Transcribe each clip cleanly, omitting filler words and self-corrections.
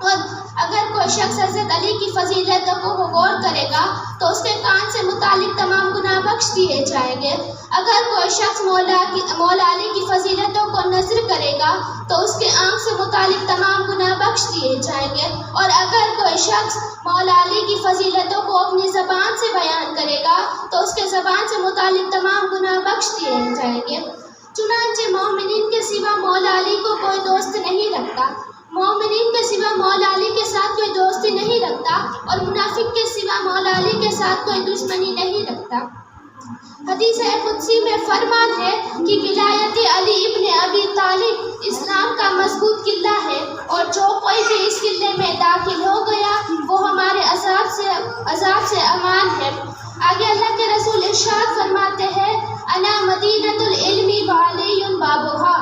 اور اگر کوئی شخص حضرت علی کی فضیلتوں کو غور کرے گا تو اس کے کان سے متعلق تمام گناہ بخش دیے جائیں گے۔ اگر کوئی شخص مولا علی کی فضیلتوں کو نظر کرے گا تو اس کے آنکھ سے متعلق تمام گناہ بخش دیے جائیں گے، اور اگر کوئی شخص مولا علی کی فضیلتوں کو اپنی زبان سے بیان کرے گا تو اس کے زبان سے متعلق تمام گناہ بخش دیے جائیں گے۔ چنانچہ مومنین کے سوا مولا علی کو کوئی دوست نہیں رکھتا، مومنین کے سوا مولا علی کے ساتھ کوئی دوستی نہیں رکھتا، اور منافق کے سوا مولا علی کے ساتھ کوئی دشمنی نہیں رکھتا۔ حدیث قدسی میں فرمان ہے کہ ولایت علی ابن ابی طالب اسلام کا مضبوط قلعہ ہے، اور جو کوئی بھی اس قلعے میں داخل ہو گیا وہ ہمارے عذاب سے امان ہے۔ آگے اللہ کے رسول ارشاد فرماتے ہیں، انا مدینۃ العلم وعلی بابھا،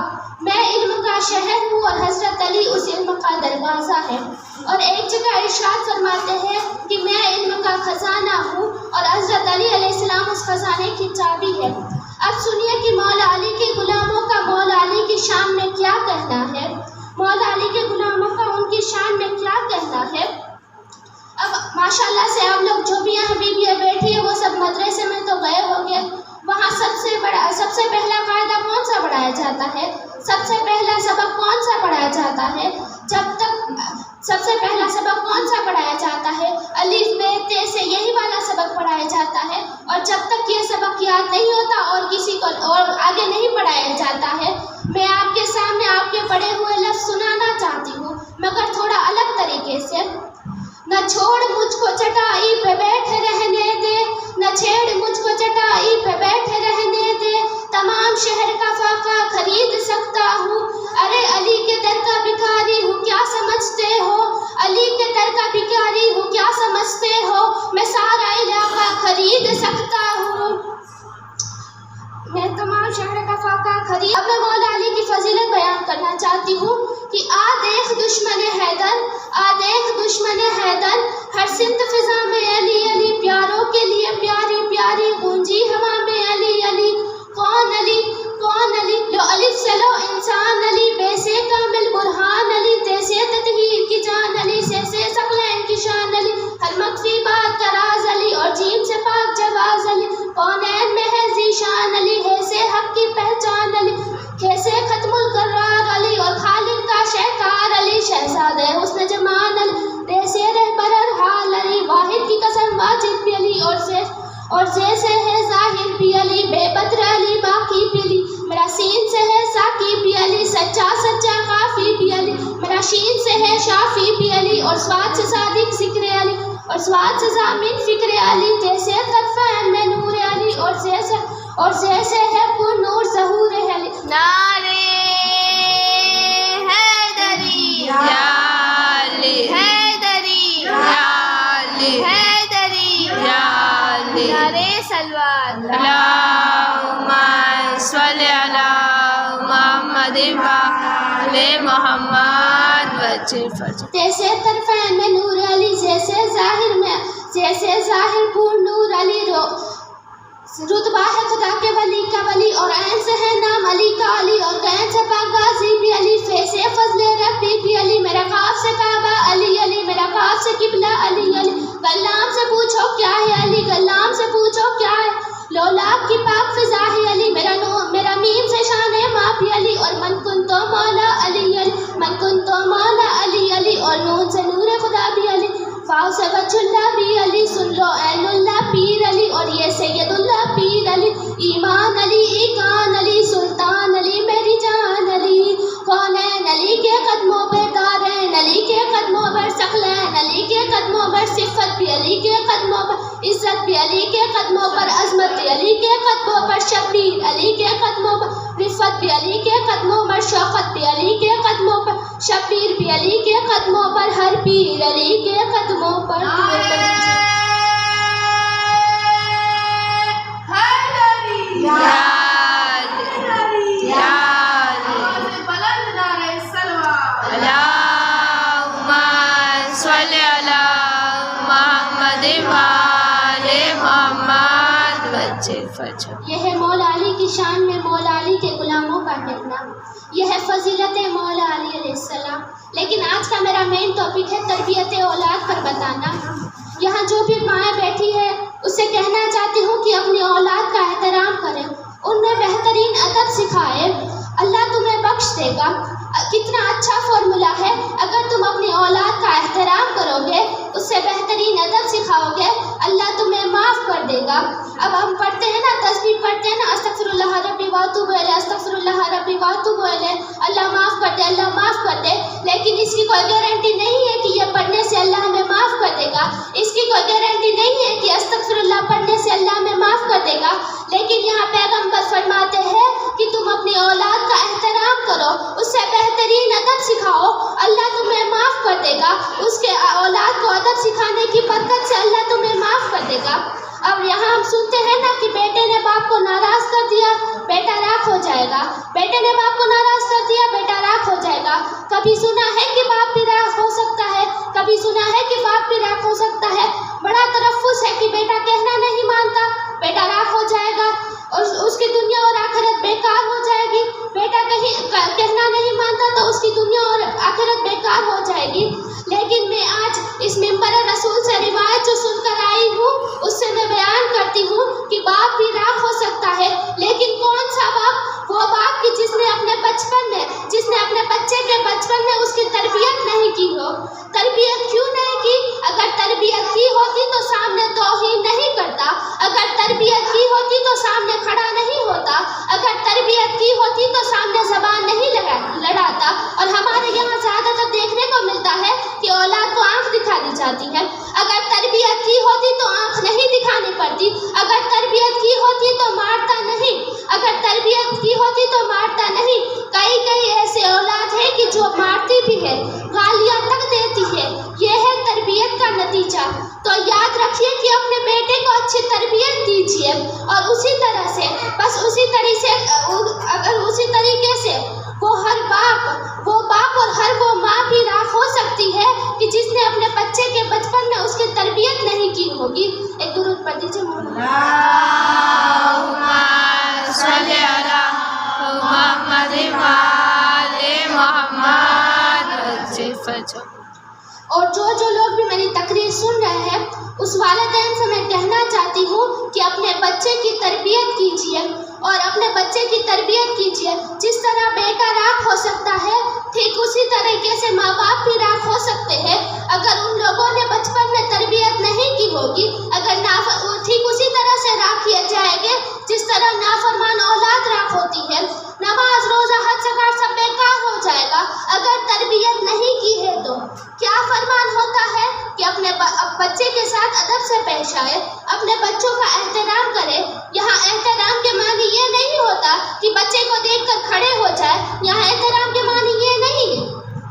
میں علم کا شہر ہوں اور حضرت علی اس علم کا دروازہ ہے۔ اور ایک جگہ ارشاد فرماتے ہیں کہ میں علم کا خزانہ ہوں اور حضرت علی علیہ السلام اس خزانے کی چابی ہے۔ اب سنیے کہ مولا علی کے غلاموں کا مولا علی کی شان میں کیا کہنا ہے، مولا علی کے غلاموں کا ان کی شان میں کیا کہنا ہے۔ اب ماشاءاللہ سے آپ لوگ جو بھی یہاں بیویاں بیٹھی ہیں وہ سب مدرسے میں تو گئے ہوں گے، وہاں سب سے پہلا قاعدہ کون سا پڑھایا جاتا ہے، سب سے پہلا سبق کون سا پڑھایا جاتا ہے، سب سے پہلا سبق کون سا پڑھایا جاتا ہے، الف ب ت سے یہی والا سبق پڑھایا جاتا ہے، اور جب تک یہ سبق یاد نہیں ہوتا اور کسی کو اور آگے نہیں پڑھایا جاتا ہے۔ میں آپ کے سامنے آپ کے پڑھے ہوئے لفظ سنانا چاہتی ہوں مگر تھوڑا الگ طریقے سے۔ نہ چھوڑ مجھ کو چٹائی پہ بیٹھے رہنے دے، نہ چھیڑ مجھ کو چٹائی پہ بیٹھے رہنے دے، تمام شہر کا فاقہ خرید سکتا ہوں، ارے علی کے در کا بھکاری ہوں کیا سمجھتے ہو، علی کے در کا بھکاری ہوں کیا سمجھتے ہو، میں سارا علاقہ خرید سکتا ہوں، میں تمام شہر کا فاقہ خرید۔ اب میں مولا علی کی فضیلت بیان کرنا چاہتی ہوں کہ دیکھ دشمن حیدر، دیکھ دشمن حیدر، ہر سمت فضا میں علی علی، پیاروں کے لیے پیاری پیاری گونجی ہوا میں علی علی، کون علی کون علی، لو الف سے لو انسان علی، بے سے کامل برہان علی، تے سے تطہیر کی جان علی، سے ثقلین کی شان علی، ہر مخفی بات کا راز علی، اور جیم سے پاک جواز علی، کونین میں ہے ذیشان علی، ہے سے حق کی پہچان علی، کیسے ختم القرار علی، اور خالق کا شہکار علی، شہزادہ حسن جمال علی، دے سے رہبر حال علی، واحد کی قسم واجد بھی علی، اور سے ہے ظاہر بھی علی، بے بدر علی باقی بھی علی، میرا سین سے ہے ساقی بھی علی، سچا سچا کافی بھی علی، میرا شین سے ہے شافی بھی علی، اور سواد سے صادق ذکر علی، اور سواد سے ضامن فکر علی، جیسے طرفین میں نور علی، اور سے ہے پر نور ظہور علی۔ نعرے حیدری یا علی، حیدری یا علی، حیدری یا علی، نعرے سلوات، اللہم صلی علی محمد وعلی محمد وجل فرج۔ جیسے طرفین میں نور علی، جیسے ظاہر پر نور علی، رتبہ ہے خدا کے ولی کا ولی، اور عین سے ہے نام علی کا علی، اور غین سے پاک غازی بھی علی، فے سے فضل ربی بھی علی، میرا قاف سے کعبہ علی علی، میرا قاف سے قبلہ علی علی، غلام سے پوچھو کیا ہے علی، غلام سے پوچھو کیا ہے، لولاب کی پاک فضا ہے علی، میرا میم سے شان ہے ماں بھی علی، اور من کن تو مولا علی علی، من کن تو مولا علی علی، اور نون سے نور خدا بھی علی، فاؤ سے وجہ اللہ بھی علی، سن لو عین اللہ پیر علی، اور یہ سید اللہ پیر علی، ایمان علی ایقان علی، سلطان علی میری جان علی، کونین علی کے قدموں پر، دارین علی کے قدموں پر، ثقلین علی کے قدموں پر، صفت بھی علی کے قدموں پر، عزت بھی علی کے قدموں پر، عظمت بھی علی کے قدموں پر، شبیر علی کے قدموں پر، رفت بھی علی کے قدموں پر، شوقت بھی علی کے قدموں پر، شبیر بھی علی کے قدموں پر، ہر پیر علی کے قدموں پر۔ یہ ہے مولا علی کی شان میں مولا علی کے غلاموں کا کہنا۔ فرمایا۔ یہ ہے فضیلت مولا علی علیہ السلام۔ لیکن آج کا میرا مین ٹاپک ہے تربیت اولاد پر بتانا۔ یہاں جو بھی مائیں بیٹھی ہے اس سے کہنا چاہتی ہوں کہ اپنی اولاد کا احترام کرے، انہیں بہترین ادب سکھائے، اللہ تمہیں بخش دے گا۔ کتنا اچھا فارمولا ہے، اگر تم اپنی اولاد کا احترام کرو گے، اس سے بہترین ادب سکھاؤ گے، اللہ تمہیں معاف کر دے گا۔ اب ہم پڑھتے ہیں نا، تسبیح پڑھتے ہیں نا، استغفر اللہ ربی واتوب الیہ، استغفر اللہ ربی واتوب الیہ، اللہ معاف کر دے، اللہ معاف کر دے، لیکن اس کی کوئی گارنٹی نہیں ہے کہ یہ پڑھنے سے اللہ ہمیں معاف کر دے گا۔ اس کی کوئی گارنٹی نہیں ہے کہ استغفر اللہ پڑھنے سے اللہ ہمیں معاف کر دے گا۔ لیکن یہاں پیغمبر فرماتے ہیں کہ تم اپنی اولاد کا احترام کرو، اس سے بہترین ادب سکھاؤ، اللہ تمہیں معاف کر دے گا۔ اس کے اولاد کو ادب سکھانے کی برکت سے اللہ تمہیں معاف کر دے گا۔ اب یہاں ہم سنتے ہیں نا کہ بیٹے نے باپ کو ناراض کر دیا، بیٹا راکھ ہو جائے گا، بیٹے نے باپ کو ناراض کر دیا، بیٹا راکھ ہو جائے گا۔ کبھی سنا ہے کہ باپ بھی راکھ ہو سکتا ہے، کبھی سنا ہے کہ باپ بھی راکھ ہو سکتا ہے۔ بڑا تلفظ ہے کہ بیٹا کہنا نہیں مانتا، بیٹا راکھ ہو جائے گا اور اس کی دنیا اور آخرت بیکار ہو جائے گی۔ بیٹا کہنا نہیں مانتا تو اس کی دنیا اور آخرت بیکار ہو جائے گی۔ لیکن میں آج اس منبر رسول سے روایت جو سن کر آئی ہوں، اس سے میں بیان کرتی ہوں کہ باپ بھی راکھ ہو سکتا ہے، لیکن کون سا باپ؟ وہ باپ کی جس نے اپنے بچے کے بچپن میں اس کی تربیت نہیں کی ہو۔ تربیت کیوں نہیں کی؟ اگر تربیت کی ہوتی تو سامنے توہین نہیں کرتا، اگر تربیت کی ہوتی تو سامنے کھڑا نہیں ہوتا، اگر تربیت کی ہوتی تو سامنے زبان نہیں لڑاتا۔ اور ہمارے یہاں زیادہ تر دیکھنے کو ملتا ہے کہ اولاد کو آنکھ دکھا دی جاتی ہے۔ اگر تربیت کی ہوتی تو آنکھ نہیں دکھانی پڑتی، اگر تربیت کی ہوتی تو مارتا نہیں، اگر تربیت کی ہوتی تو مارتا نہیں۔ کئی ایسے اولاد ہیں کہ جو مارتی بھی ہے، گالیاں تک دیتی ہے، یہ ہے تربیت کا نتیجہ۔ تو یاد رکھیے کہ اپنے بیٹے کو اچھی تربیت دیجیے، اور اسی طرح سے اسی طریقے سے وہ باپ اور ہر وہ ماں بھی راکھ ہو سکتی ہے کہ جس نے اپنے بچے کے بچپن میں اس کی تربیت نہیں کی ہوگی۔ ایک درود پڑھ دیجیے۔ صلی علی محمد وعلی محمد۔ اور جو لوگ بھی میری تقریر سن رہے ہیں، اس والدین سے میں کہنا چاہتی ہوں کہ اپنے بچے کی تربیت کیجیے، اور اپنے بچے کی تربیت کیجیے۔ جس طرح بیٹا راکھ ہو سکتا ہے، ٹھیک اسی طریقے سے ماں باپ بھی راکھ ہو سکتے ہیں۔ اگر ان لوگوں نے بچپن میں تربیت نہیں کی ہوگی، اگر ٹھیک اسی طرح سے راکھ کیے جائیں گے جس طرح نافرمان اولاد راکھ ہوتی ہے۔ نماز، روزہ، حج، زکات سب بیکار ہو جائے گا اگر تربیت نہیں کی ہے تو۔ کیا فرمان ہوتا ہے کہ اپنے بچے کے ساتھ ادب سے پیش آئے، اپنے بچوں کا احترام کرے۔ یہاں احترام کے معنی یہ نہیں ہوتا کہ بچے کو دیکھ کر کھڑے ہو جائے، یہاں احترام کے معنی یہ نہیں ہے۔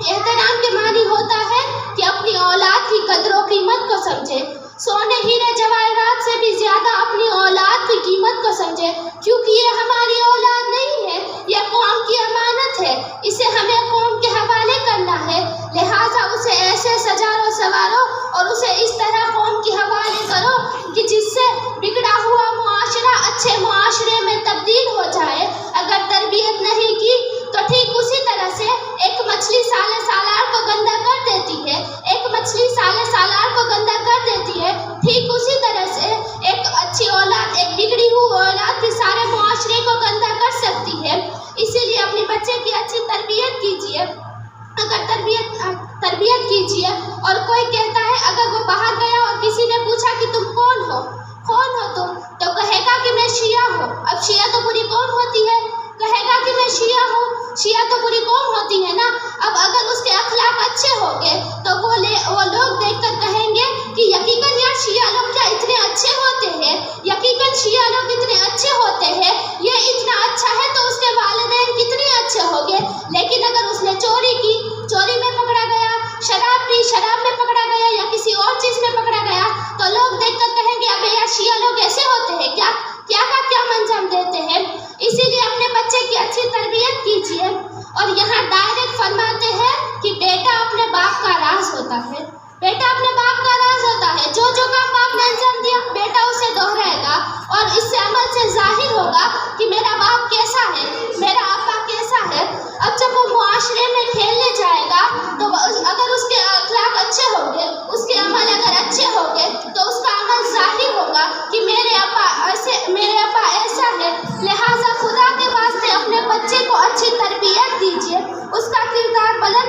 احترام کے معنی ہوتا ہے کہ اپنی اولاد کی قدر و قیمت کو سمجھے، سونے ہیرے جواہرات سے بھی زیادہ اپنی اولاد کی قیمت کو سمجھے، کیونکہ یہ ہماری اولاد نہیں ہے، یہ قوم کی امانت ہے، اسے ہمیں قوم کے حوالے کرنا ہے۔ لہٰذا اسے ایسے سجارو سوارو اور اسے اس طرح قوم کے حوالے کرو کہ جس سے بگڑا ہوا معاشرہ اچھے معاشرے میں تبدیل ہو جائے۔ اگر تربیت نہیں کی تو ٹھیک اسی طرح سے ایک مچھلی سالے سالار کو گندا کر دیتی ہے، ایک مچھلی سالے سالار کو گندا کر دیتی ہے، ٹھیک اسی طرح سے ایک اچھی اولاد، ایک بگڑی ہوئی اولاد بھی سارے معاشرے کو گندا کر سکتی ہے۔ اسی لیے اپنے بچے کی اچھی تربیت کیجیے۔ اگر تربیت کیجیے، اور کوئی کہتا ہے، اگر وہ باہر گیا اور کسی نے پوچھا کہ تم کون ہو تم، تو کہے گا کہ میں شیعہ ہوں۔ اب شیعہ تو پوری قوم ہوتی ہے، کہے گا کہ میں شیعہ ہوں، شیعہ تو پوری قوم ہوتی ہے نا۔ اب اگر اس کے اخلاق اچھے ہوں گے تو وہ لوگ دیکھ کر کہیں گے کہ یقیناً یار شیعہ لوگ کیا اتنے اچھے ہوتے ہیں، یقیناً شیعہ لوگ اتنے اچھے ہوتے ہیں، یہ اتنا اچھا ہے تو اس کے والدین کتنے اچھے ہوں گے۔ لیکن اگر اس نے چوری کی، چوری میں پکڑا گیا، شراب پی، شراب میں پکڑا گیا، یا کسی اور چیز میں پکڑا گیا، تو لوگ دیکھ کر کہیں گے ابے یار شیعہ لوگ ایسے ہوتے ہیں کیا انجام دیتے ہیں۔ اسی لیے اپنے بچے کی اچھی تربیت کیجیے۔ اور یہاں ڈائریکٹ فرماتے ہیں کہ بیٹا اپنے باپ کا راز ہوتا ہے، بیٹا اپنے باپ کا راز ہوتا ہے۔ جو کام باپ نے انجام دیا، بیٹا اسے دوہرائے گا، اور اس سے عمل سے ظاہر ہوگا کہ میرا باپ کیسا ہے، میرا ابا کیسا ہے۔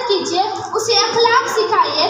کیجیے، اسے اخلاق سکھائیے۔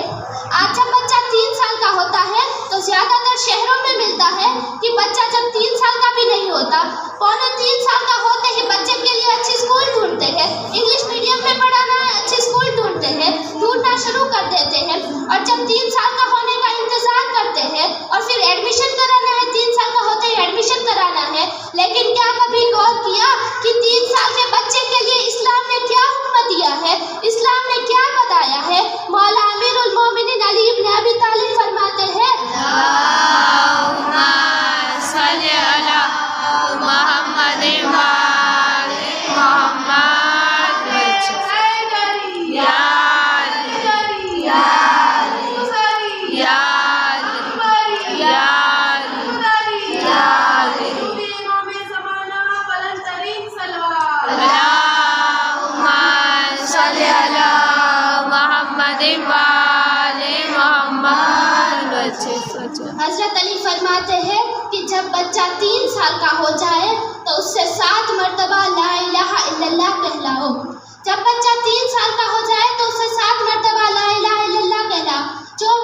آج جب بچہ 3 سال کا ہوتا ہے تو زیادہ تر شہروں میں ملتا ہے کہ بچہ جب 3 سال کا بھی نہیں ہوتا، 3.25 سال کا ہوتے ہی بچے کے لیے اچھی اسکول ڈھونڈتے ہیں، انگلش میڈیم میں پڑھانا ہے، اچھی اسکول ڈھونڈنا شروع کر دیتے ہیں، اور جب 3 سال کا ہونے کا انتظار کرتے ہیں اور پھر ایڈمیشن کرانا ہے، 3 سال کا ہوتے ہی ایڈمیشن کرانا ہے۔ لیکن کیا کبھی غور کیا کہ 3 سال کے بچے کے لیے اسلام نے کیا حکم دیا ہے، اسلام نے کیا بتایا ہے؟ مولا امیر المومنین علی ابن ابی طالب فرماتے ہیں، اللہم صلی علی محمد وآل محمد حضرت علی فرماتے ہیں کہ جب بچہ 3 سال کا ہو جائے تو اس سے 7 مرتبہ لا الہ الا اللہ کہلاؤ۔ جب بچہ 3 سال کا ہو جائے تو اس سے 7 مرتبہ لا الہ الا اللہ کہلاؤ۔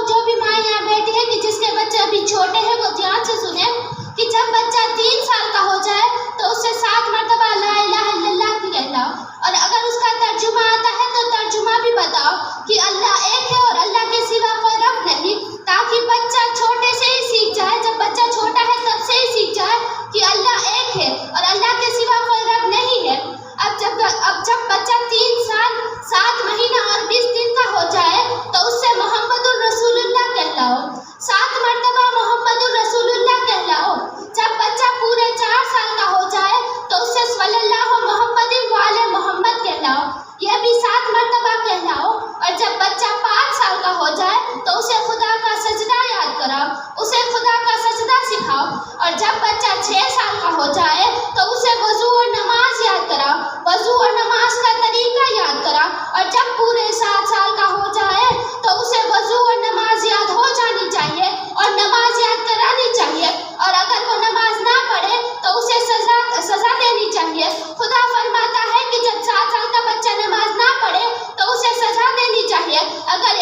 جو بھی ماں یہاں بیٹھی ہے کہ جس کے بچے ابھی چھوٹے ہیں وہ دھیان سے سنیں کہ جب بچہ 3 سال کا ہو جائے تو اس سے 7 مرتبہ لا الہ الا اللہ کہلاؤ، اور اگر اس کا ترجمہ آتا ہے تو ترجمہ بھی بتاؤ کہ اللہ ایک ہے اور اللہ کے سوا کوئی رب نہیں، تاکہ بچہ چھوٹے سے ہی سیکھ جائے، جب بچہ چھوٹا ہے تب سے ہی سیکھ جائے کہ اللہ ایک ہے اور اللہ کے سوا کوئی رب نہیں ہے۔ اب جب بچہ 3 سال 7 مہینہ اور 20 دن کا ہو جائے تو اس سے محمد الرسول اللہ کہلاؤ، 7 مرتبہ محمد الرسول اللہ کہلاؤ۔ جب بچہ پورے 4 سال کا ہو جائے تو اس سے صلی اللہ محمد وآل محمد کہلاؤ، یہ بھی 7 مرتبہ کہلاؤ۔ اور جب بچہ 5 سال کا ہو جائے تو اسے خدا کا سجدہ یاد کراؤ، اسے خدا کا سجدہ سکھاؤ۔ اور جب بچہ 6 سال کا ہو جائے تو اسے وضو اور نماز یاد کراؤ، وضو اور نماز کا طریقہ یاد کراؤ۔ اور جب پورے 7 سال کا ہو جائے تو اسے وضو اور نماز یاد ہو جانی چاہیے اور نماز یاد کرانی چاہیے، اور اگر وہ نماز نہ پڑھے تو اسے سزا دینی چاہیے۔ خدا فرماتا ہے کہ جب 7 سال کا بچہ نماز نہ پڑھے تو اسے سزا دینی چاہیے۔ اگر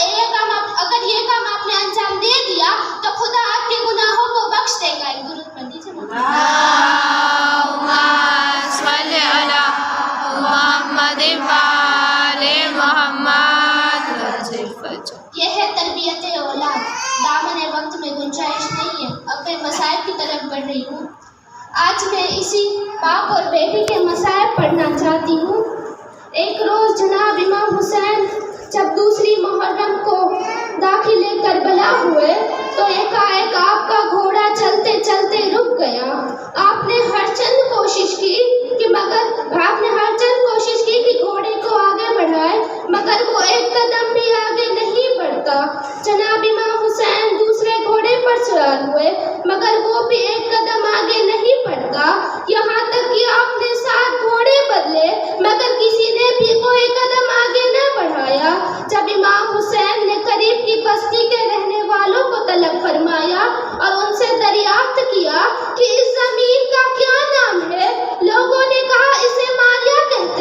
یہ کام آپ نے انجام دے دیا تو خدا آپ کے گناہوں کو بخش دے گا۔ ایک درود پڑھ دیجیے۔ اللہم صلی علی محمد وآل محمد۔ یہ ہے تربیت اولاد۔ دامن وقت میں گنجائش نہیں ہے، اب میں مسائل کی طرف بڑھ رہی ہوں۔ آج میں اسی باپ اور بیٹی کے مسائل پڑھنا چاہتی ہوں۔ ایک روز جناب امام حسین جب دوسری محرم کو داخل کربلا ہوئے تو ایک آپ کا گھوڑا چلتے چلتے رک گیا۔ آپ نے ہر چند کوشش کی کہ گھوڑے کو آگے بڑھائے، مگر وہ ایک قدم بھی آگے نہیں بڑھتا۔ جناب امام حسین دوسرے گھوڑے پر سوار ہوئے، مگر وہ بھی ایک قدم آگے نہیں بڑھتا۔ یہاں تک کہ آپ نے 7 گھوڑے بدلے، مگر کسی نے بھی کوئی قدم آگے نہ بڑھایا۔ جب امام حسین نے قریب کی بستی کے رہنے والوں کو طلب فرمایا اور ان سے دریافت کیا کہ اس زمین کا کیا نام ہے، لوگوں نے کہا اسے ماریا کہتے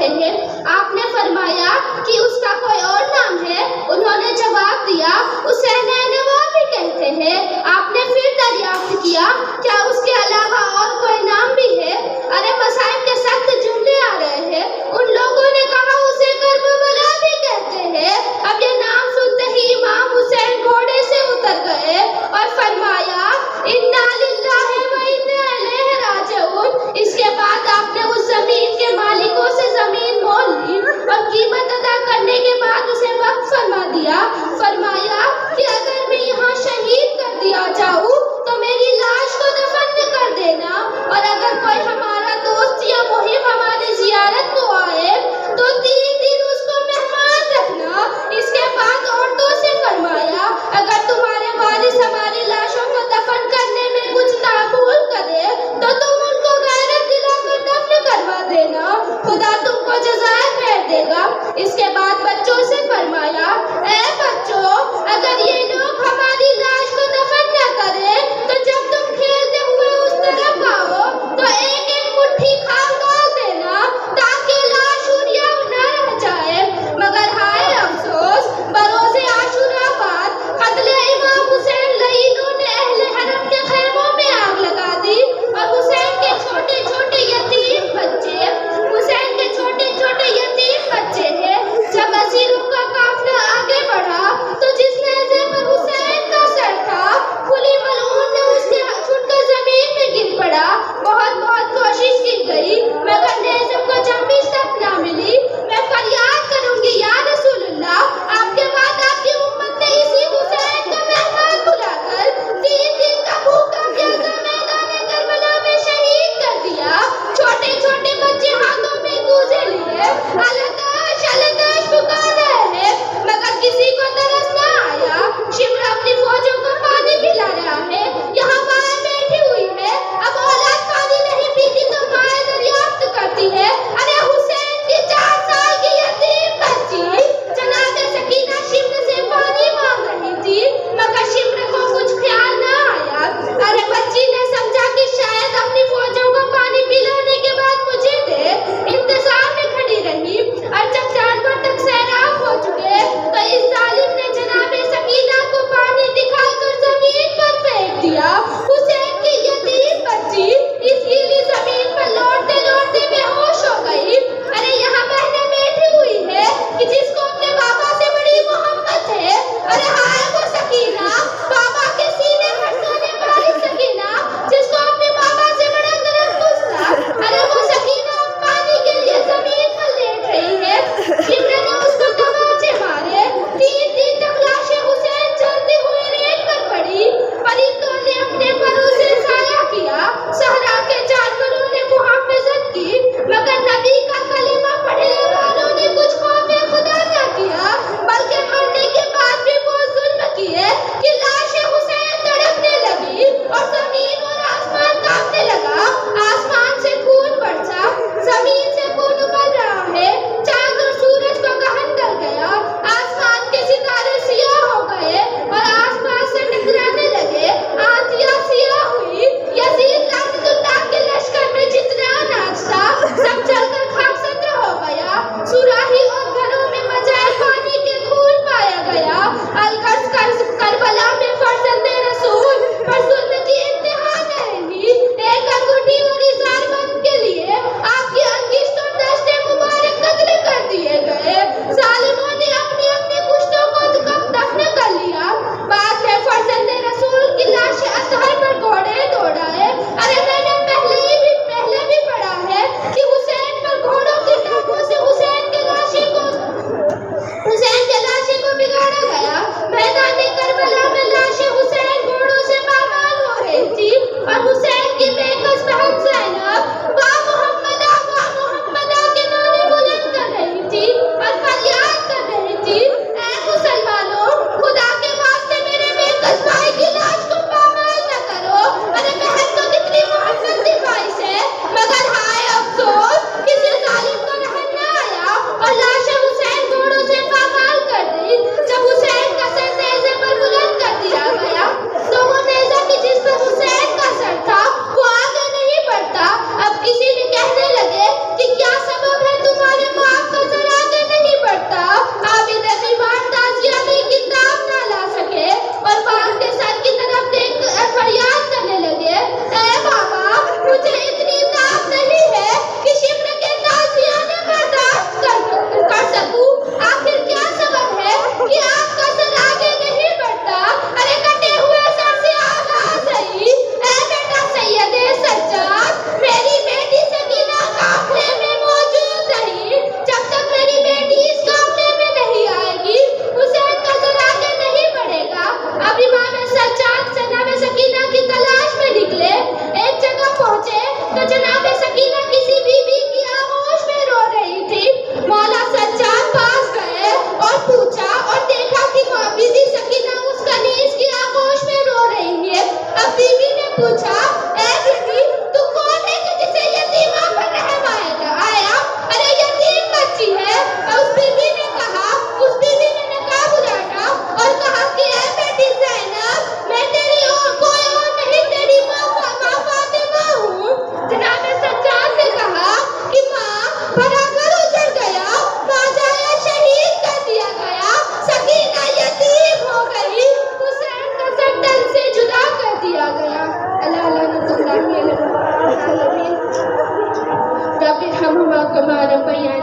كما ربياني